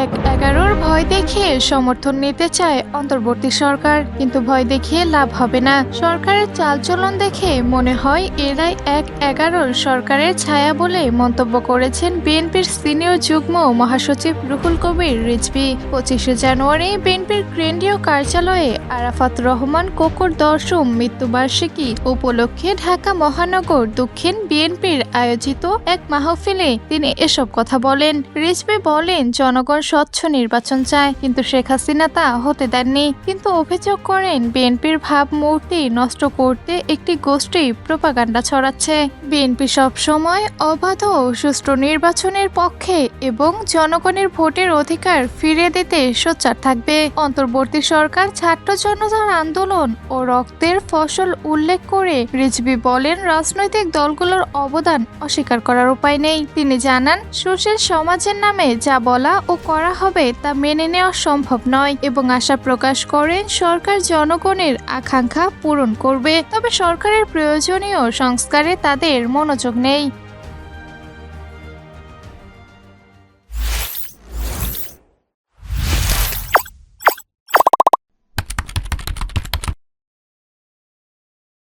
এক-১১ ভয় দেখিয়ে সমর্থন নিতে চায় অন্তর্বর্তী সরকার, কিন্তু ভয় দেখিয়ে লাভ হবে না। সরকারের চালচলন দেখে মনে হয় এরাই এক-১১ সরকারের ছায়া বলে মন্তব্য করেছেন বিএনপির সিনিয়র যুগ্ম মহাসচিব রুহুল কবির রিজভী। 25শে জানুয়ারি বিএনপির কেন্দ্রীয় কার্যালয়ে আরাফাত রহমান কোকোর 10ম মৃত্যুবার্ষিকী উপলক্ষে ঢাকা মহানগর দক্ষিণ বিএনপির আয়োজিত এক মাহফিলে তিনি এসব কথা বলেন। রিজভী বলেন, জনগণ স্বচ্ছ নির্বাচন চায়, কিন্তু শেখ হাসিনা তা হতে দেননি। কিন্তু অভিযোগ করেন বিএনপির ভাবমূর্তি নষ্ট করতে একটি গোষ্ঠী প্রোপাগান্ডা ছড়াচ্ছে। বিএনপি সবসময় অবাধ ও সুষ্ঠু নির্বাচনের পক্ষে এবং জনগণের ভোটের অধিকার ফিরিয়ে দিতে সোচ্চার থাকবে। অন্তর্বর্তী সরকার ছাত্র জনতার আন্দোলন ও রক্তের ফসল উল্লেখ করে রিজভী বলেন, রাজনৈতিক দলগুলোর অবদান অস্বীকার করার উপায় নেই। তিনি জানান, সুশীল সমাজের নামে যা বলা ও করা হবে তা মেনে নেওয়া সম্ভব নয় এবং আশা প্রকাশ করেন সরকার জনগণের আকাঙ্ক্ষা পূরণ করবে, তবে সরকারের প্রয়োজনীয় সংস্কারে তাদের মনোযোগ নেই।